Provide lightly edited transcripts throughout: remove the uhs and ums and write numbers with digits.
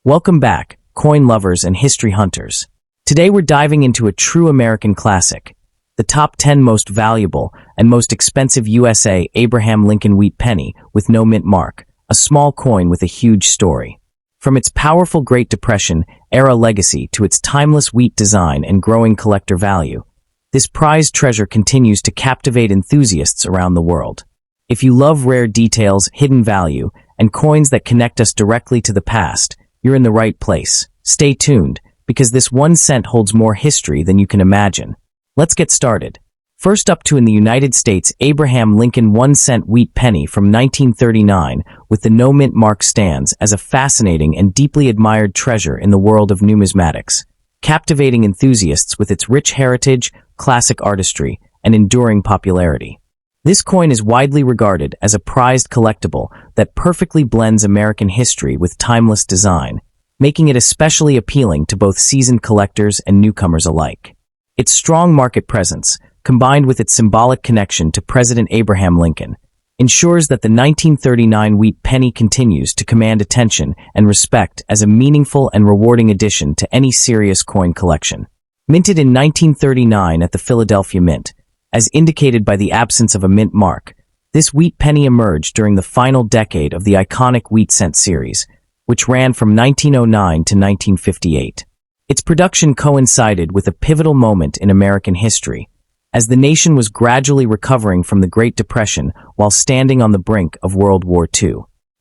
Welcome back, coin lovers and history hunters. Today we're diving into a true American classic, the top 10 most valuable and most expensive USA Abraham Lincoln wheat penny with no mint mark, a small coin with a huge story. From its powerful Great Depression-era legacy to its timeless wheat design and growing collector value, this prized treasure continues to captivate enthusiasts around the world. If you love rare details, hidden value, and coins that connect us directly to the past, you're in the right place. Stay tuned, because this 1 cent holds more history than you can imagine. Let's get started. First up in the United States, Abraham Lincoln 1 cent wheat penny from 1939 with the no mint mark stands as a fascinating and deeply admired treasure in the world of numismatics, captivating enthusiasts with its rich heritage, classic artistry, and enduring popularity. This coin is widely regarded as a prized collectible that perfectly blends American history with timeless design, making it especially appealing to both seasoned collectors and newcomers alike. Its strong market presence, combined with its symbolic connection to President Abraham Lincoln, ensures that the 1939 wheat penny continues to command attention and respect as a meaningful and rewarding addition to any serious coin collection. Minted in 1939 at the Philadelphia Mint, as indicated by the absence of a mint mark, this wheat penny emerged during the final decade of the iconic wheat cent series, which ran from 1909 to 1958. Its production coincided with a pivotal moment in American history, as the nation was gradually recovering from the Great Depression while standing on the brink of World War II.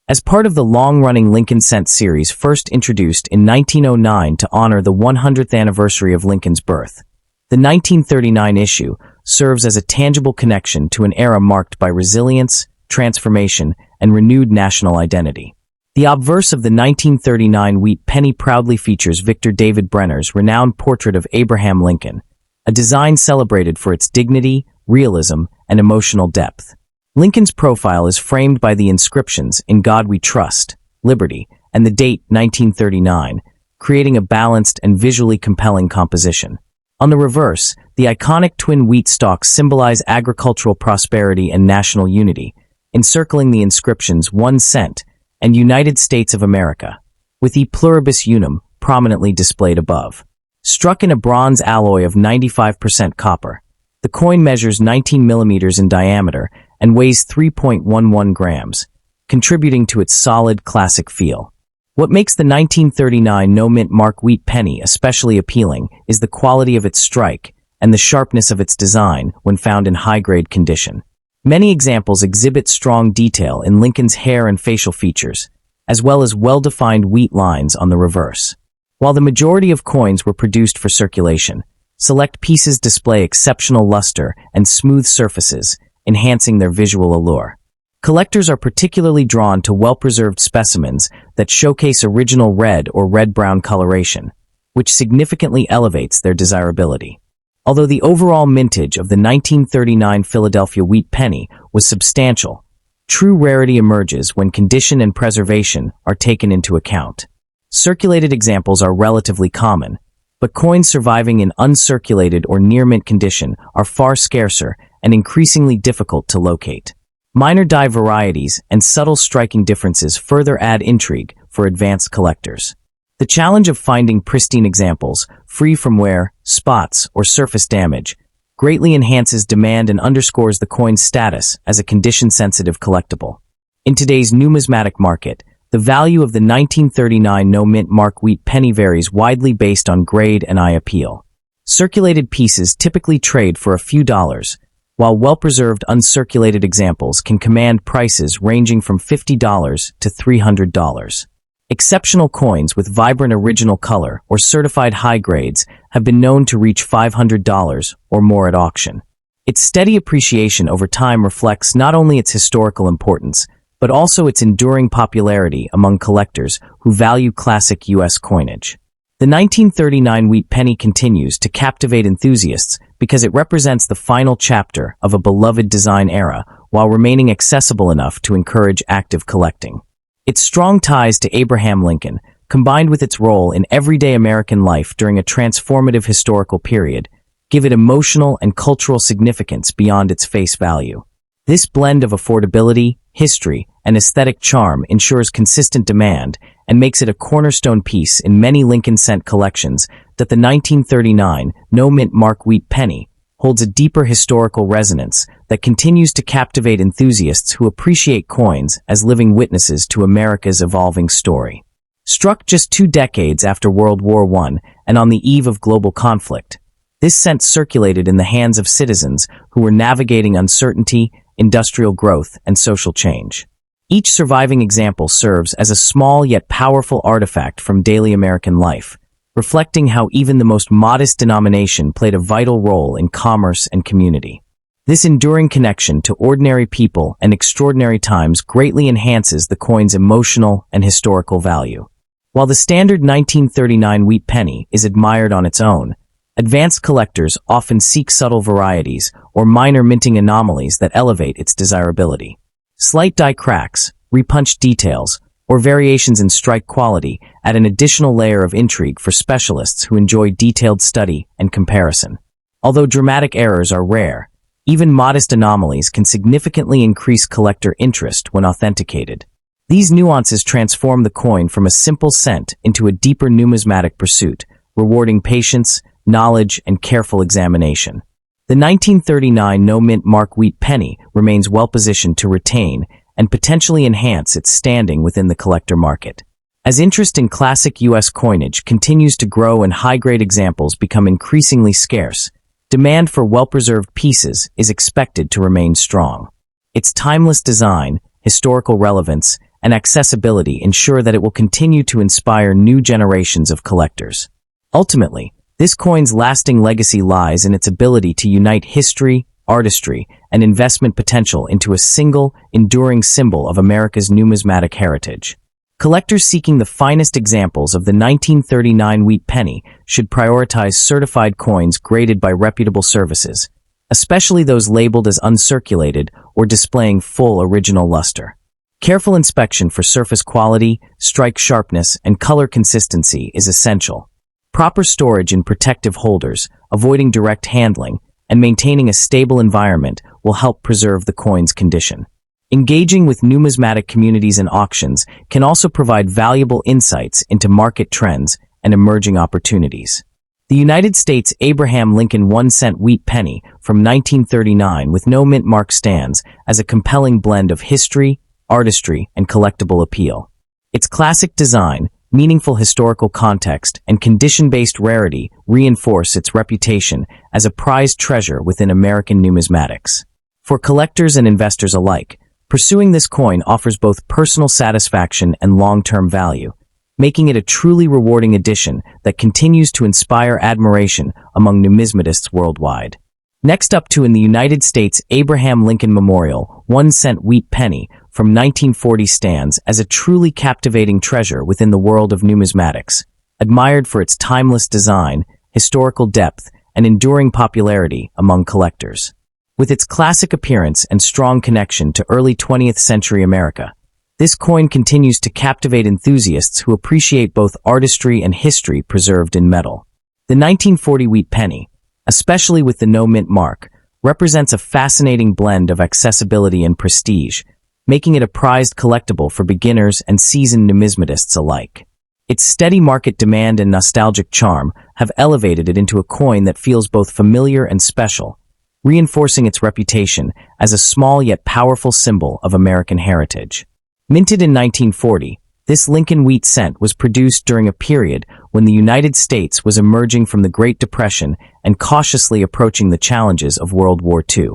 As part of the long-running Lincoln Cent series first introduced in 1909 to honor the 100th anniversary of Lincoln's birth, the 1939 issue serves as a tangible connection to an era marked by resilience, transformation, and renewed national identity. The obverse of the 1939 wheat penny proudly features Victor David Brenner's renowned portrait of Abraham Lincoln, a design celebrated for its dignity, realism, and emotional depth. Lincoln's profile is framed by the inscriptions "In God We Trust," "Liberty," and the date 1939, creating a balanced and visually compelling composition. On the reverse, the iconic twin wheat stalks symbolize agricultural prosperity and national unity, encircling the inscriptions 1 cent and United States of America, with E Pluribus Unum prominently displayed above. Struck in a bronze alloy of 95% copper, the coin measures 19 millimeters in diameter and weighs 3.11 grams, contributing to its solid, classic feel. What makes the 1939 no-mint mark wheat penny especially appealing is the quality of its strike and the sharpness of its design when found in high-grade condition. Many examples exhibit strong detail in Lincoln's hair and facial features, as well as well-defined wheat lines on the reverse. While the majority of coins were produced for circulation, select pieces display exceptional luster and smooth surfaces, enhancing their visual allure. Collectors are particularly drawn to well-preserved specimens that showcase original red or red-brown coloration, which significantly elevates their desirability. Although the overall mintage of the 1939 Philadelphia wheat penny was substantial, true rarity emerges when condition and preservation are taken into account. Circulated examples are relatively common, but coins surviving in uncirculated or near-mint condition are far scarcer and increasingly difficult to locate. Minor die varieties and subtle striking differences further add intrigue for advanced collectors. The challenge of finding pristine examples, free from wear, spots, or surface damage, greatly enhances demand and underscores the coin's status as a condition-sensitive collectible. In today's numismatic market, the value of the 1939 no-mint mark wheat penny varies widely based on grade and eye appeal. Circulated pieces typically trade for a few dollars, while well-preserved uncirculated examples can command prices ranging from $50 to $300. Exceptional coins with vibrant original color or certified high grades have been known to reach $500 or more at auction. Its steady appreciation over time reflects not only its historical importance, but also its enduring popularity among collectors who value classic U.S. coinage. The 1939 wheat penny continues to captivate enthusiasts because it represents the final chapter of a beloved design era while remaining accessible enough to encourage active collecting. Its strong ties to Abraham Lincoln, combined with its role in everyday American life during a transformative historical period, give it emotional and cultural significance beyond its face value. This blend of affordability, history, and aesthetic charm ensures consistent demand and makes it a cornerstone piece in many Lincoln cent collections. That the 1939 no-mint mark wheat penny holds a deeper historical resonance that continues to captivate enthusiasts who appreciate coins as living witnesses to America's evolving story. Struck just 2 decades after World War I and on the eve of global conflict, this cent circulated in the hands of citizens who were navigating uncertainty, industrial growth, and social change. Each surviving example serves as a small yet powerful artifact from daily American life, reflecting how even the most modest denomination played a vital role in commerce and community. This enduring connection to ordinary people and extraordinary times greatly enhances the coin's emotional and historical value. While the standard 1939 wheat penny is admired on its own, advanced collectors often seek subtle varieties or minor minting anomalies that elevate its desirability. Slight die cracks, repunched details, or variations in strike quality add an additional layer of intrigue for specialists who enjoy detailed study and comparison. Although dramatic errors are rare, even modest anomalies can significantly increase collector interest when authenticated. These nuances transform the coin from a simple cent into a deeper numismatic pursuit, rewarding patience, knowledge, and careful examination. The 1939 no-mint mark wheat penny remains well-positioned to retain and potentially enhance its standing within the collector market. As interest in classic U.S. coinage continues to grow and high-grade examples become increasingly scarce, demand for well-preserved pieces is expected to remain strong. Its timeless design, historical relevance, and accessibility ensure that it will continue to inspire new generations of collectors. Ultimately, this coin's lasting legacy lies in its ability to unite history, artistry, and investment potential into a single, enduring symbol of America's numismatic heritage. Collectors seeking the finest examples of the 1939 wheat penny should prioritize certified coins graded by reputable services, especially those labeled as uncirculated or displaying full original luster. Careful inspection for surface quality, strike sharpness, and color consistency is essential. Proper storage in protective holders, avoiding direct handling, and maintaining a stable environment will help preserve the coin's condition. Engaging with numismatic communities and auctions can also provide valuable insights into market trends and emerging opportunities. The United States Abraham Lincoln 1-cent wheat penny from 1939 with no mint mark stands as a compelling blend of history, artistry, and collectible appeal. Its classic design, meaningful historical context, and condition-based rarity reinforce its reputation as a prized treasure within American numismatics. For collectors and investors alike, pursuing this coin offers both personal satisfaction and long-term value, making it a truly rewarding addition that continues to inspire admiration among numismatists worldwide. Next up in the United States Abraham Lincoln Memorial 1-cent wheat penny from 1940 stands as a truly captivating treasure within the world of numismatics, admired for its timeless design, historical depth, and enduring popularity among collectors. With its classic appearance and strong connection to early 20th century America, this coin continues to captivate enthusiasts who appreciate both artistry and history preserved in metal. The 1940 wheat penny, especially with the no-mint mark, represents a fascinating blend of accessibility and prestige, making it a prized collectible for beginners and seasoned numismatists alike. Its steady market demand and nostalgic charm have elevated it into a coin that feels both familiar and special, reinforcing its reputation as a small yet powerful symbol of American heritage. Minted in 1940, this Lincoln wheat cent was produced during a period when the United States was emerging from the Great Depression and cautiously approaching the challenges of World War II.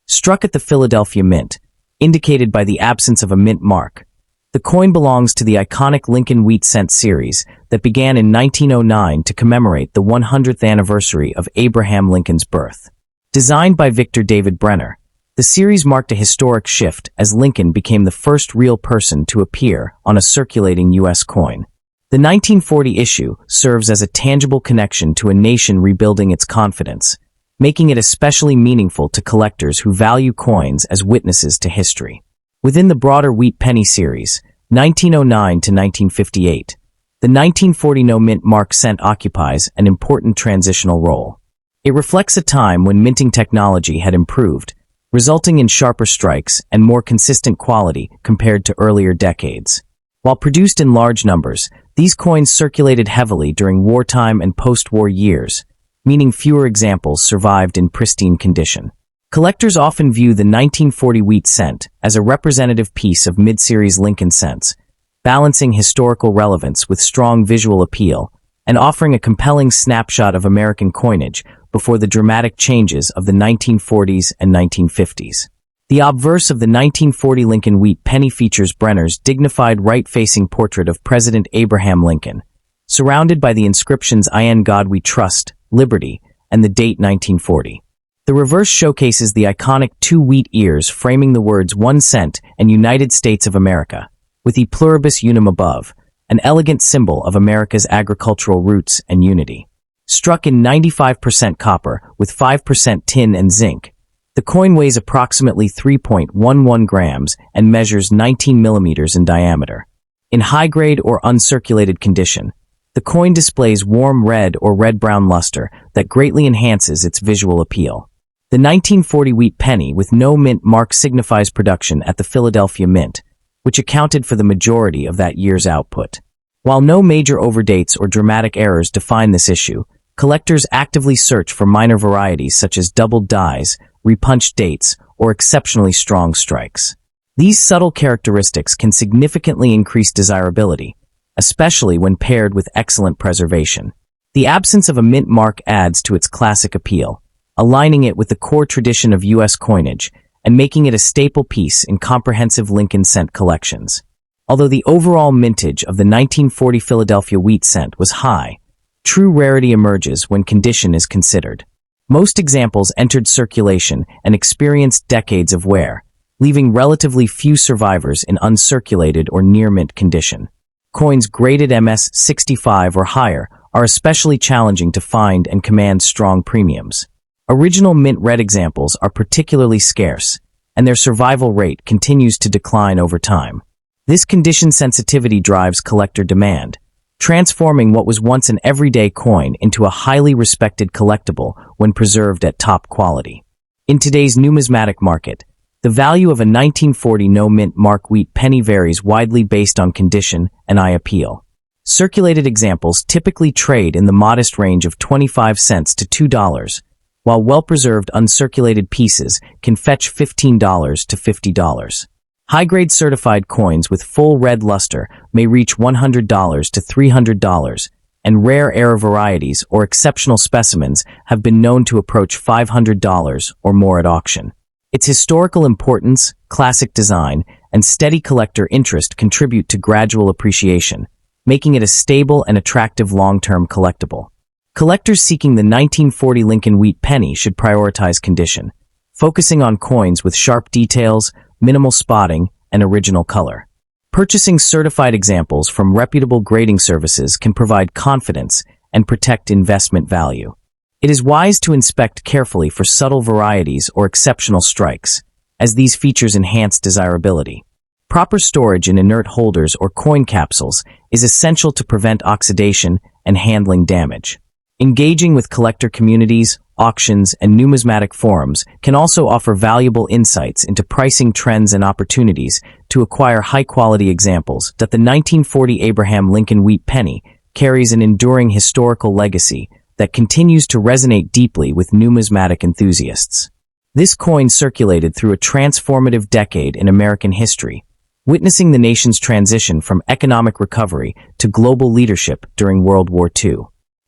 Struck at the Philadelphia Mint, indicated by the absence of a mint mark, the coin belongs to the iconic Lincoln wheat cent series that began in 1909 to commemorate the 100th anniversary of Abraham Lincoln's birth. Designed by Victor David Brenner, the series marked a historic shift as Lincoln became the first real person to appear on a circulating U.S. coin. The 1940 issue serves as a tangible connection to a nation rebuilding its confidence, making it especially meaningful to collectors who value coins as witnesses to history. Within the broader wheat penny series, 1909 to 1958, the 1940 no-mint mark cent occupies an important transitional role. It reflects a time when minting technology had improved, resulting in sharper strikes and more consistent quality compared to earlier decades. While produced in large numbers, these coins circulated heavily during wartime and post-war years, meaning fewer examples survived in pristine condition. Collectors often view the 1940 wheat cent as a representative piece of mid-series Lincoln cents, balancing historical relevance with strong visual appeal and offering a compelling snapshot of American coinage before the dramatic changes of the 1940s and 1950s. The obverse of the 1940 Lincoln wheat penny features Brenner's dignified right-facing portrait of President Abraham Lincoln, surrounded by the inscriptions "In God We Trust," "Liberty," and the date 1940. The reverse showcases the iconic two wheat ears framing the words 1 cent and United States of America, with E pluribus unum above, an elegant symbol of America's agricultural roots and unity. Struck in 95% copper with 5% tin and zinc, the coin weighs approximately 3.11 grams and measures 19 millimeters in diameter. In high-grade or uncirculated condition, the coin displays warm red or red-brown luster that greatly enhances its visual appeal. The 1940 wheat penny with no mint mark signifies production at the Philadelphia Mint, which accounted for the majority of that year's output. While no major overdates or dramatic errors define this issue, collectors actively search for minor varieties such as doubled dies, repunched dates, or exceptionally strong strikes. These subtle characteristics can significantly increase desirability, especially when paired with excellent preservation. The absence of a mint mark adds to its classic appeal, aligning it with the core tradition of U.S. coinage and making it a staple piece in comprehensive Lincoln cent collections. Although the overall mintage of the 1940 Philadelphia wheat cent was high, true rarity emerges when condition is considered. Most examples entered circulation and experienced decades of wear, leaving relatively few survivors in uncirculated or near-mint condition. Coins graded MS-65 or higher are especially challenging to find and command strong premiums. Original mint red examples are particularly scarce, and their survival rate continues to decline over time. This condition sensitivity drives collector demand, transforming what was once an everyday coin into a highly respected collectible when preserved at top quality. In today's numismatic market, the value of a 1940 no-mint mark wheat penny varies widely based on condition and eye appeal. Circulated examples typically trade in the modest range of 25 cents to $2, while well-preserved uncirculated pieces can fetch $15 to $50. High-grade certified coins with full red luster may reach $100 to $300, and rare error varieties or exceptional specimens have been known to approach $500 or more at auction. Its historical importance, classic design, and steady collector interest contribute to gradual appreciation, making it a stable and attractive long-term collectible. Collectors seeking the 1940 Lincoln wheat penny should prioritize condition, focusing on coins with sharp details, minimal spotting, and original color. Purchasing certified examples from reputable grading services can provide confidence and protect investment value. It is wise to inspect carefully for subtle varieties or exceptional strikes, as these features enhance desirability. Proper storage in inert holders or coin capsules is essential to prevent oxidation and handling damage. Engaging with collector communities, auctions, and numismatic forums can also offer valuable insights into pricing trends and opportunities to acquire high-quality examples. The 1940 Abraham Lincoln wheat penny carries an enduring historical legacy that continues to resonate deeply with numismatic enthusiasts. This coin circulated through a transformative decade in American history, witnessing the nation's transition from economic recovery to global leadership during World War II.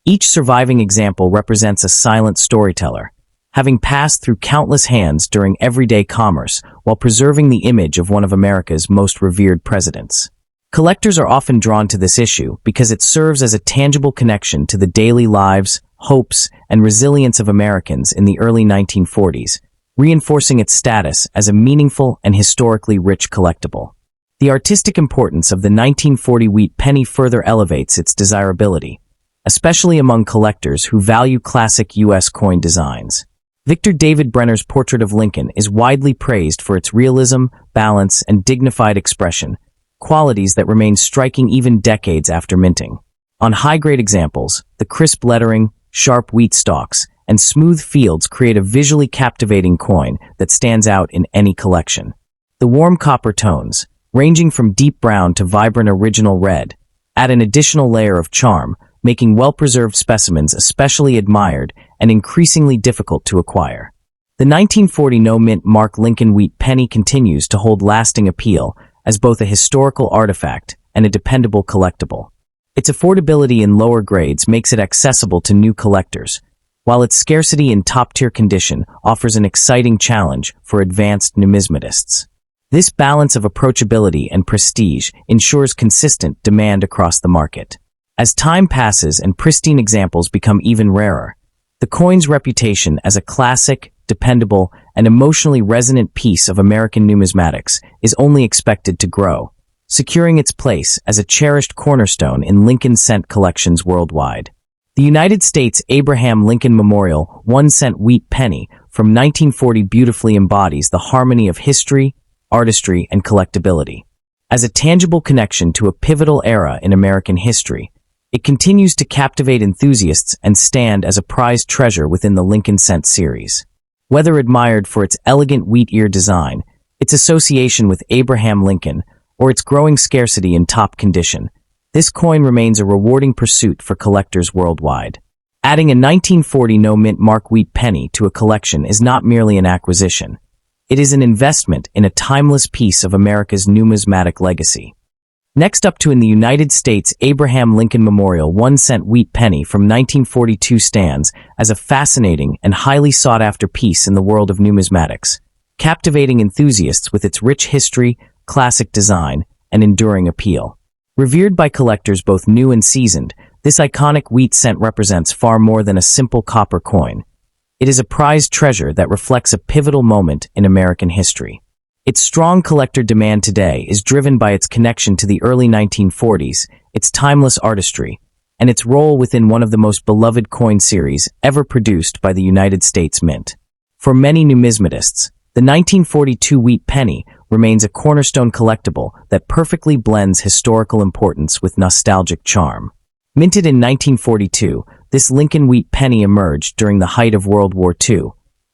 Each surviving example represents a silent storyteller, having passed through countless hands during everyday commerce while preserving the image of one of America's most revered presidents. Collectors are often drawn to this issue because it serves as a tangible connection to the daily lives, hopes, and resilience of Americans in the early 1940s, reinforcing its status as a meaningful and historically rich collectible. The artistic importance of the 1940 wheat penny further elevates its desirability, especially among collectors who value classic U.S. coin designs. Victor David Brenner's portrait of Lincoln is widely praised for its realism, balance, and dignified expression, qualities that remain striking even decades after minting. On high-grade examples, the crisp lettering, sharp wheat stalks, and smooth fields create a visually captivating coin that stands out in any collection. The warm copper tones, ranging from deep brown to vibrant original red, add an additional layer of charm, making well-preserved specimens especially admired and increasingly difficult to acquire. The 1940 no-mint mark Lincoln Wheat penny continues to hold lasting appeal as both a historical artifact and a dependable collectible. Its affordability in lower grades makes it accessible to new collectors, while its scarcity in top-tier condition offers an exciting challenge for advanced numismatists. This balance of approachability and prestige ensures consistent demand across the market. As time passes and pristine examples become even rarer, the coin's reputation as a classic, dependable, and emotionally resonant piece of American numismatics is only expected to grow, securing its place as a cherished cornerstone in Lincoln cent collections worldwide. The United States Abraham Lincoln Memorial 1-cent wheat penny from 1940 beautifully embodies the harmony of history, artistry, and collectability. As a tangible connection to a pivotal era in American history, it continues to captivate enthusiasts and stand as a prized treasure within the Lincoln cent series. Whether admired for its elegant wheat ear design, its association with Abraham Lincoln, or its growing scarcity in top condition, this coin remains a rewarding pursuit for collectors worldwide. Adding a 1940 no-mint mark wheat penny to a collection is not merely an acquisition. It is an investment in a timeless piece of America's numismatic legacy. Next up in the United States Abraham Lincoln Memorial 1-cent wheat penny from 1942 stands as a fascinating and highly sought-after piece in the world of numismatics, captivating enthusiasts with its rich history, classic design, and enduring appeal. Revered by collectors both new and seasoned, this iconic wheat cent represents far more than a simple copper coin. It is a prized treasure that reflects a pivotal moment in American history. Its strong collector demand today is driven by its connection to the early 1940s, its timeless artistry, and its role within one of the most beloved coin series ever produced by the United States Mint. For many numismatists, the 1942 wheat penny remains a cornerstone collectible that perfectly blends historical importance with nostalgic charm. Minted in 1942, this Lincoln wheat penny emerged during the height of World War II,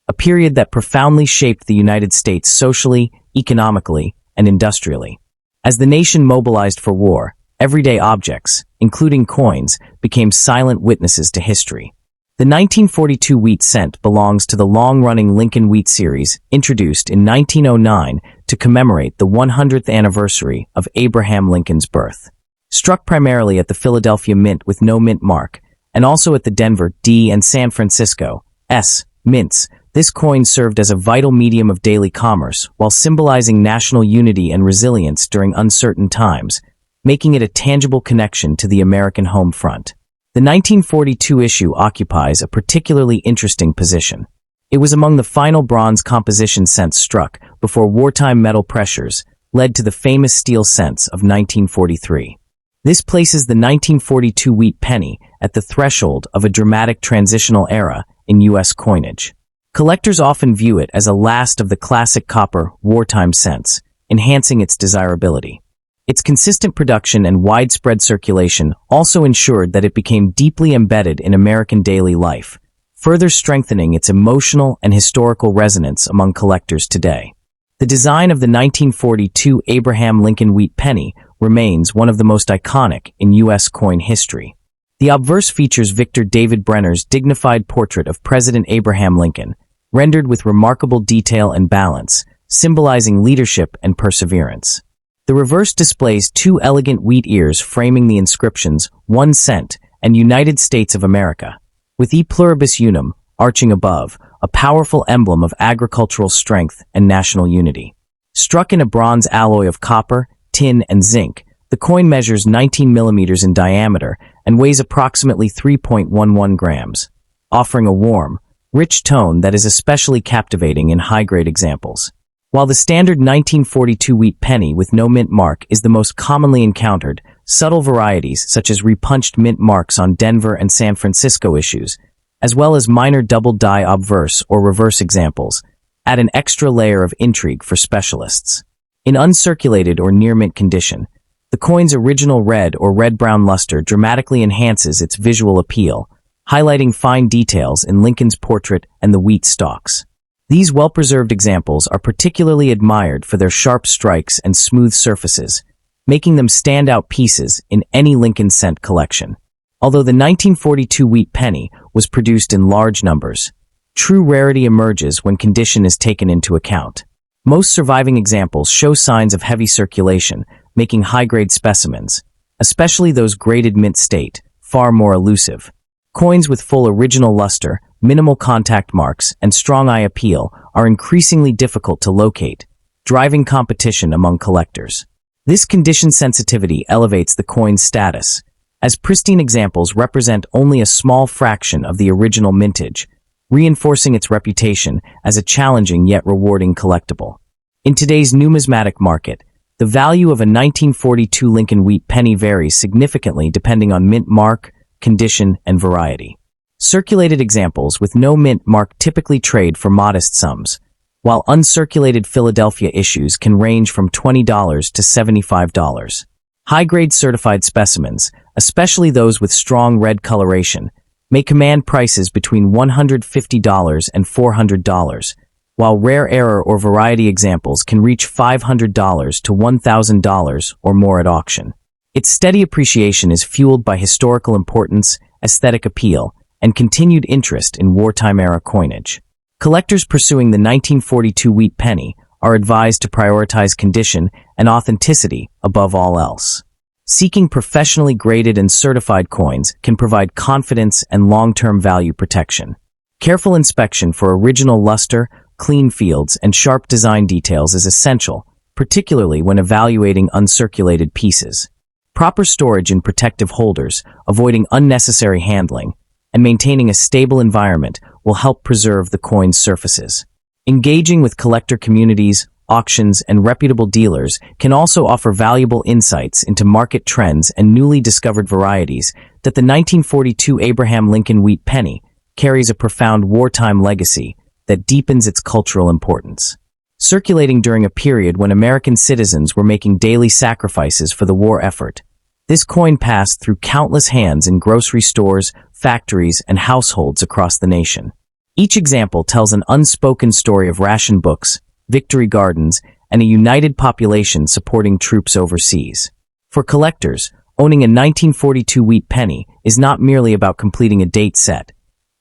a period that profoundly shaped the United States socially, economically, and industrially. As the nation mobilized for war, everyday objects, including coins, became silent witnesses to history. The 1942 wheat cent belongs to the long-running Lincoln Wheat series, introduced in 1909 to commemorate the 100th anniversary of Abraham Lincoln's birth. Struck primarily at the Philadelphia Mint with no mint mark, and also at the Denver D and San Francisco S mints, this coin served as a vital medium of daily commerce while symbolizing national unity and resilience during uncertain times, making it a tangible connection to the American home front. The 1942 issue occupies a particularly interesting position. It was among the final bronze composition cents struck before wartime metal pressures led to the famous steel cents of 1943. This places the 1942 wheat penny at the threshold of a dramatic transitional era in U.S. coinage. Collectors often view it as a last of the classic copper wartime cents, enhancing its desirability. Its consistent production and widespread circulation also ensured that it became deeply embedded in American daily life, further strengthening its emotional and historical resonance among collectors today. The design of the 1942 Abraham Lincoln wheat penny remains one of the most iconic in U.S. coin history. The obverse features Victor David Brenner's dignified portrait of President Abraham Lincoln, rendered with remarkable detail and balance, symbolizing leadership and perseverance. The reverse displays two elegant wheat ears framing the inscriptions 1 cent and United States of America, with E pluribus unum arching above, a powerful emblem of agricultural strength and national unity. Struck in a bronze alloy of copper, tin, and zinc, the coin measures 19 millimeters in diameter and weighs approximately 3.11 grams, offering a warm, rich tone that is especially captivating in high-grade examples. While the standard 1942 wheat penny with no mint mark is the most commonly encountered, subtle varieties such as repunched mint marks on Denver and San Francisco issues, as well as minor double-die obverse or reverse examples, add an extra layer of intrigue for specialists. In uncirculated or near-mint condition, the coin's original red or red-brown luster dramatically enhances its visual appeal, highlighting fine details in Lincoln's portrait and the wheat stalks. These well-preserved examples are particularly admired for their sharp strikes and smooth surfaces, making them standout pieces in any Lincoln cent collection. Although the 1942 wheat penny was produced in large numbers, true rarity emerges when condition is taken into account. Most surviving examples show signs of heavy circulation, making high-grade specimens, especially those graded mint state, far more elusive. Coins with full original luster, minimal contact marks, and strong eye appeal are increasingly difficult to locate, driving competition among collectors. This condition sensitivity elevates the coin's status, as pristine examples represent only a small fraction of the original mintage, reinforcing its reputation as a challenging yet rewarding collectible. In today's numismatic market, the value of a 1942 Lincoln wheat penny varies significantly depending on mint mark, condition, and variety. Circulated examples with no mint mark typically trade for modest sums, while uncirculated Philadelphia issues can range from $20 to $75. High-grade certified specimens, especially those with strong red coloration, may command prices between $150 and $400, while rare error or variety examples can reach $500 to $1,000 or more at auction. Its steady appreciation is fueled by historical importance, aesthetic appeal, and continued interest in wartime-era coinage. Collectors pursuing the 1942 wheat penny are advised to prioritize condition and authenticity above all else. Seeking professionally graded and certified coins can provide confidence and long-term value protection. Careful inspection for original luster, clean fields, and sharp design details is essential, particularly when evaluating uncirculated pieces. Proper storage in protective holders, avoiding unnecessary handling, and maintaining a stable environment will help preserve the coin's surfaces. Engaging with collector communities, auctions, and reputable dealers can also offer valuable insights into market trends and newly discovered varieties that the 1942 Abraham Lincoln wheat penny carries a profound wartime legacy that deepens its cultural importance. Circulating during a period when American citizens were making daily sacrifices for the war effort, this coin passed through countless hands in grocery stores, factories, and households across the nation. Each example tells an unspoken story of ration books, victory gardens, and a united population supporting troops overseas. For collectors, owning a 1942 wheat penny is not merely about completing a date set.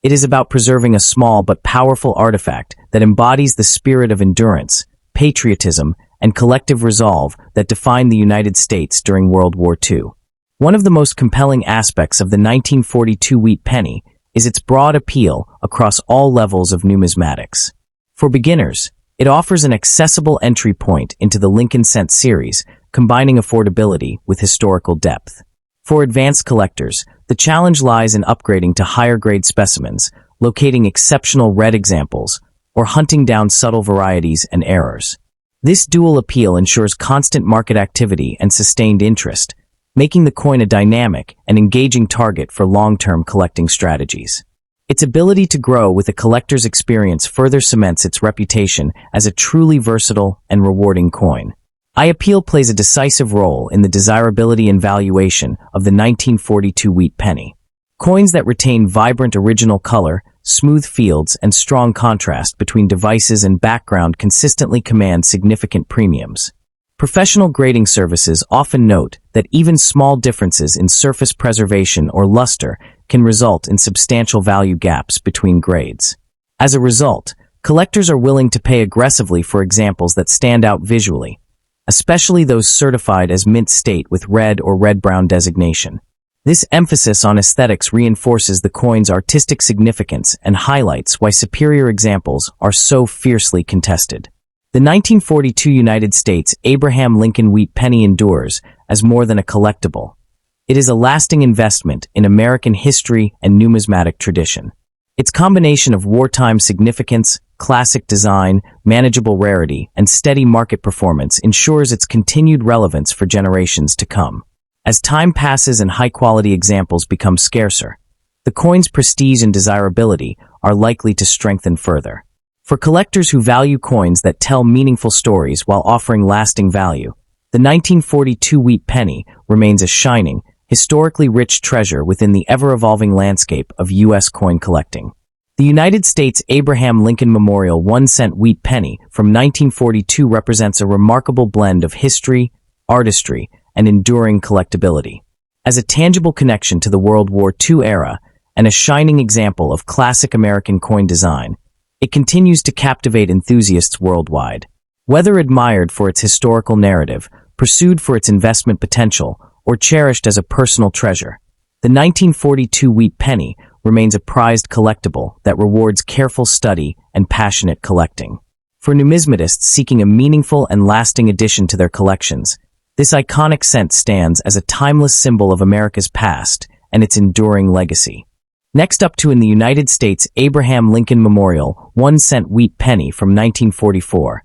It is about preserving a small but powerful artifact that embodies the spirit of endurance, patriotism, and collective resolve that defined the United States during World War II. One of the most compelling aspects of the 1942 wheat penny is its broad appeal across all levels of numismatics. For beginners, it offers an accessible entry point into the Lincoln cent series, combining affordability with historical depth. For advanced collectors, the challenge lies in upgrading to higher-grade specimens, locating exceptional red examples, or hunting down subtle varieties and errors. This dual appeal ensures constant market activity and sustained interest, making the coin a dynamic and engaging target for long-term collecting strategies. Its ability to grow with a collector's experience further cements its reputation as a truly versatile and rewarding coin. Eye appeal plays a decisive role in the desirability and valuation of the 1942 wheat penny. Coins that retain vibrant original color, smooth fields, and strong contrast between devices and background consistently command significant premiums. Professional grading services often note that even small differences in surface preservation or luster can result in substantial value gaps between grades. As a result, collectors are willing to pay aggressively for examples that stand out visually, especially those certified as mint state with red or red-brown designation. This emphasis on aesthetics reinforces the coin's artistic significance and highlights why superior examples are so fiercely contested. The 1942 United States Abraham Lincoln wheat penny endures as more than a collectible. It is a lasting investment in American history and numismatic tradition. Its combination of wartime significance, classic design, manageable rarity, and steady market performance ensures its continued relevance for generations to come. As time passes and high-quality examples become scarcer, the coin's prestige and desirability are likely to strengthen further. For collectors who value coins that tell meaningful stories while offering lasting value, the 1942 wheat penny remains a shining, historically rich treasure within the ever-evolving landscape of U.S. coin collecting. The United States Abraham Lincoln Memorial 1-cent wheat penny from 1942 represents a remarkable blend of history, artistry, and enduring collectability. As a tangible connection to the World War II era and a shining example of classic American coin design, it continues to captivate enthusiasts worldwide. Whether admired for its historical narrative, pursued for its investment potential, or cherished as a personal treasure, the 1942 wheat penny remains a prized collectible that rewards careful study and passionate collecting. For numismatists seeking a meaningful and lasting addition to their collections, this iconic cent stands as a timeless symbol of America's past and its enduring legacy. Next up in the United States Abraham Lincoln Memorial 1-cent wheat penny from 1944.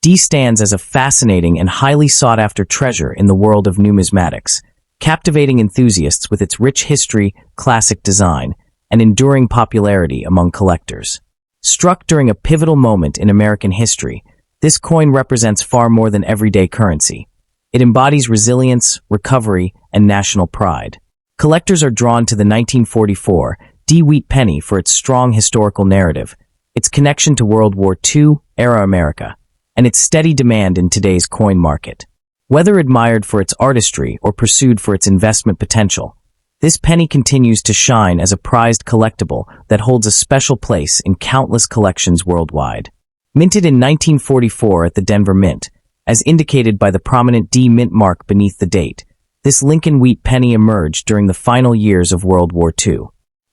D stands as a fascinating and highly sought-after treasure in the world of numismatics, captivating enthusiasts with its rich history, classic design, and enduring popularity among collectors. Struck during a pivotal moment in American history, this coin represents far more than everyday currency. It embodies resilience, recovery, and national pride. Collectors are drawn to the 1944 D wheat penny for its strong historical narrative, its connection to World War II-era America, and its steady demand in today's coin market. Whether admired for its artistry or pursued for its investment potential, this penny continues to shine as a prized collectible that holds a special place in countless collections worldwide. Minted in 1944 at the Denver Mint, as indicated by the prominent D mint mark beneath the date, this Lincoln wheat penny emerged during the final years of World War II.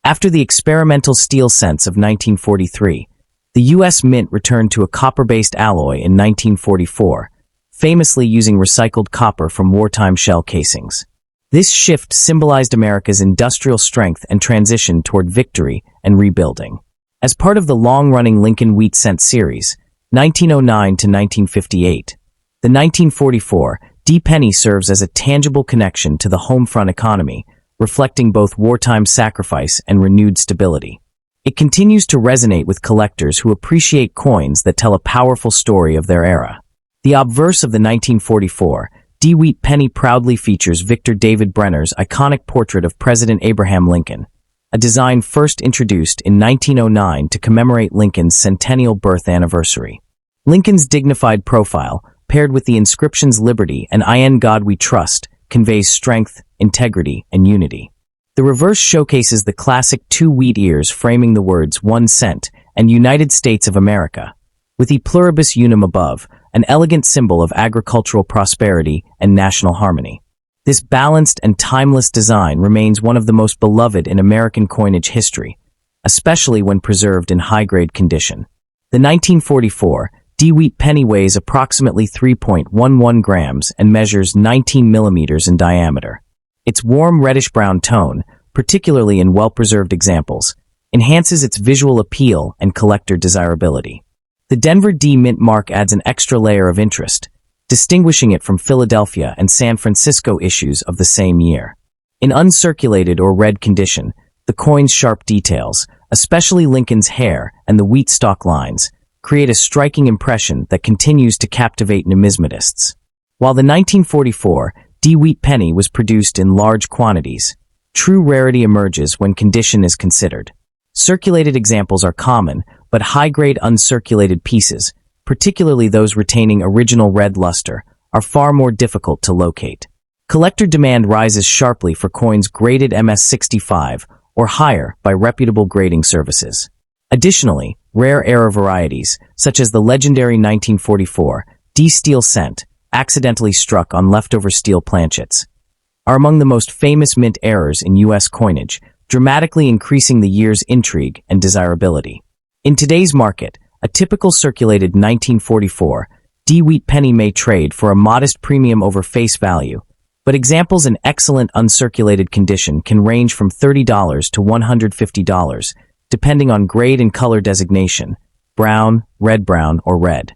After the experimental steel cents of 1943, the U.S. Mint returned to a copper-based alloy in 1944, famously using recycled copper from wartime shell casings. This shift symbolized America's industrial strength and transition toward victory and rebuilding. As part of the long-running Lincoln Wheat Cent series, 1909 to 1958, the 1944 D penny serves as a tangible connection to the home front economy, reflecting both wartime sacrifice and renewed stability. It continues to resonate with collectors who appreciate coins that tell a powerful story of their era. The obverse of the 1944 D wheat penny proudly features Victor David Brenner's iconic portrait of President Abraham Lincoln, a design first introduced in 1909 to commemorate Lincoln's centennial birth anniversary. Lincoln's dignified profile, paired with the inscriptions Liberty and In God We Trust, conveys strength, integrity, and unity. The reverse showcases the classic two wheat ears framing the words 1 cent and United States of America, with E pluribus unum above, an elegant symbol of agricultural prosperity and national harmony. This balanced and timeless design remains one of the most beloved in American coinage history, especially when preserved in high-grade condition. The 1944 D wheat penny weighs approximately 3.11 grams and measures 19 millimeters in diameter. Its warm reddish-brown tone, particularly in well-preserved examples, enhances its visual appeal and collector desirability. The Denver D mint mark adds an extra layer of interest, distinguishing it from Philadelphia and San Francisco issues of the same year. In uncirculated or red condition, the coin's sharp details, especially Lincoln's hair and the wheat stalk lines, create a striking impression that continues to captivate numismatists. While the 1944 D wheat penny was produced in large quantities, true rarity emerges when condition is considered. Circulated examples are common, but high-grade uncirculated pieces, particularly those retaining original red luster, are far more difficult to locate. Collector demand rises sharply for coins graded MS65 or higher by reputable grading services. Additionally, rare era varieties, such as the legendary 1944 D steel cent, accidentally struck on leftover steel planchets, are among the most famous mint errors in U.S. coinage, dramatically increasing the year's intrigue and desirability. In today's market, a typical circulated 1944 D wheat penny may trade for a modest premium over face value, but examples in excellent uncirculated condition can range from $30 to $150, depending on grade and color designation, brown, red-brown, or red.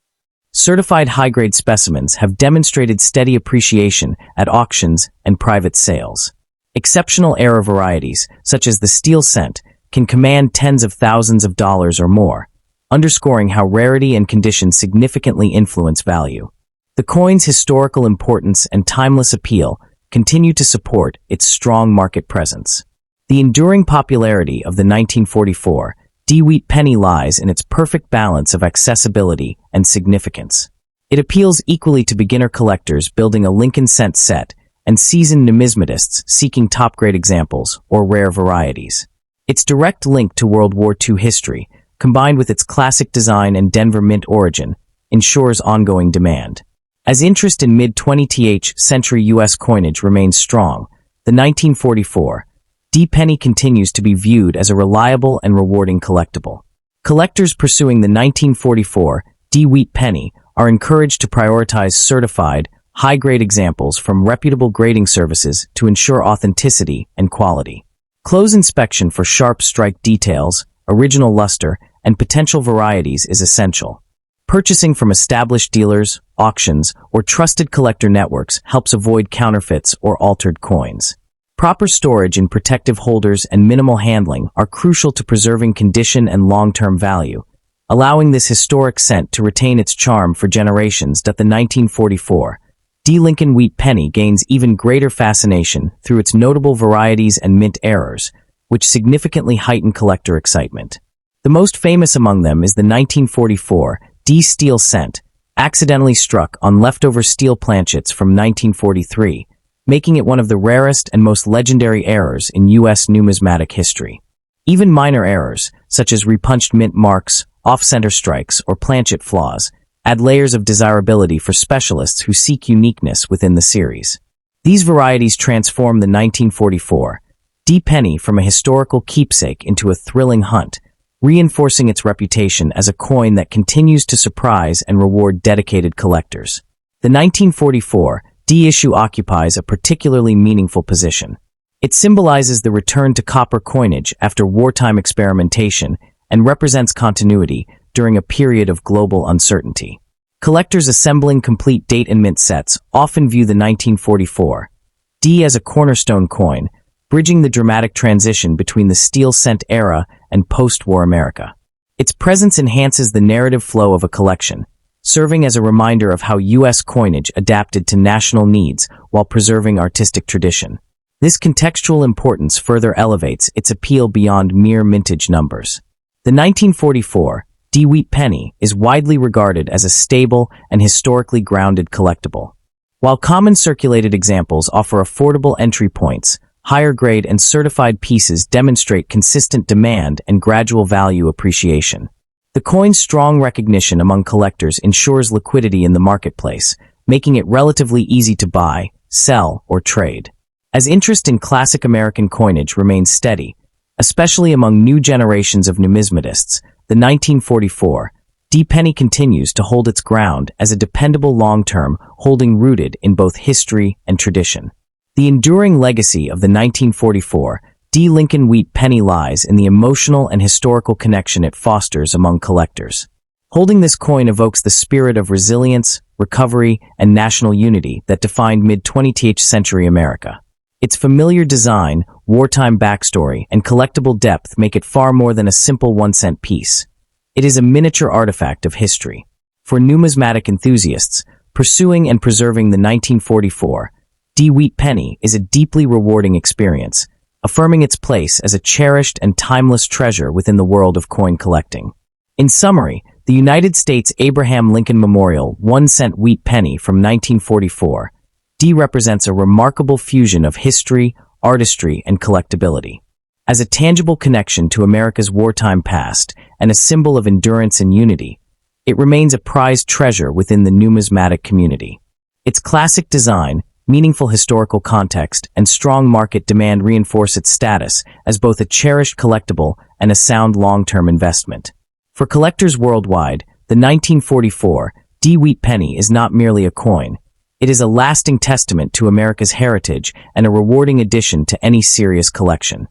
Certified high-grade specimens have demonstrated steady appreciation at auctions and private sales. Exceptional era varieties, such as the steel cent, can command tens of thousands of dollars or more, underscoring how rarity and condition significantly influence value. The coin's historical importance and timeless appeal continue to support its strong market presence. The enduring popularity of the 1944 D Wheat penny lies in its perfect balance of accessibility and significance. It appeals equally to beginner collectors building a Lincoln cent set and seasoned numismatists seeking top-grade examples or rare varieties. Its direct link to World War II history, combined with its classic design and Denver Mint origin, ensures ongoing demand. As interest in mid-20th century U.S. coinage remains strong, the 1944 D penny continues to be viewed as a reliable and rewarding collectible. Collectors pursuing the 1944 D Wheat penny are encouraged to prioritize certified, high-grade examples from reputable grading services to ensure authenticity and quality. Close inspection for sharp strike details, original luster, and potential varieties is essential. Purchasing from established dealers, auctions, or trusted collector networks helps avoid counterfeits or altered coins. Proper storage in protective holders and minimal handling are crucial to preserving condition and long-term value, allowing this historic cent to retain its charm for generations. The 1944 D Lincoln Wheat penny gains even greater fascination through its notable varieties and mint errors, which significantly heighten collector excitement. The most famous among them is the 1944 D steel cent, accidentally struck on leftover steel planchets from 1943, making it one of the rarest and most legendary errors in U.S. numismatic history. Even minor errors, such as repunched mint marks, off-center strikes, or planchet flaws, add layers of desirability for specialists who seek uniqueness within the series. These varieties transform the 1944 D penny from a historical keepsake into a thrilling hunt, reinforcing its reputation as a coin that continues to surprise and reward dedicated collectors. The 1944 D issue occupies a particularly meaningful position. It symbolizes the return to copper coinage after wartime experimentation and represents continuity during a period of global uncertainty. Collectors assembling complete date and mint sets often view the 1944 D as a cornerstone coin, bridging the dramatic transition between the steel cent era and post-war America. Its presence enhances the narrative flow of a collection, serving as a reminder of how U.S. coinage adapted to national needs while preserving artistic tradition. This contextual importance further elevates its appeal beyond mere mintage numbers. The 1944 D Wheat penny is widely regarded as a stable and historically grounded collectible. While common circulated examples offer affordable entry points, higher grade and certified pieces demonstrate consistent demand and gradual value appreciation. The coin's strong recognition among collectors ensures liquidity in the marketplace, making it relatively easy to buy, sell, or trade. As interest in classic American coinage remains steady, especially among new generations of numismatists, the 1944 D penny continues to hold its ground as a dependable long-term holding rooted in both history and tradition. The enduring legacy of the 1944 D Lincoln Wheat penny lies in the emotional and historical connection it fosters among collectors. Holding this coin evokes the spirit of resilience, recovery, and national unity that defined mid-20th century America. Its familiar design, wartime backstory, and collectible depth make it far more than a simple 1-cent piece. It is a miniature artifact of history. For numismatic enthusiasts, pursuing and preserving the 1944 D Wheat penny is a deeply rewarding experience, affirming its place as a cherished and timeless treasure within the world of coin collecting. In summary, the United States Abraham Lincoln Memorial 1-cent wheat penny from 1944 D represents a remarkable fusion of history, artistry, and collectability. As a tangible connection to America's wartime past and a symbol of endurance and unity, it remains a prized treasure within the numismatic community. Its classic design, meaningful historical context, and strong market demand reinforce its status as both a cherished collectible and a sound long-term investment. For collectors worldwide, the 1944 D Wheat penny is not merely a coin. It is a lasting testament to America's heritage and a rewarding addition to any serious collection.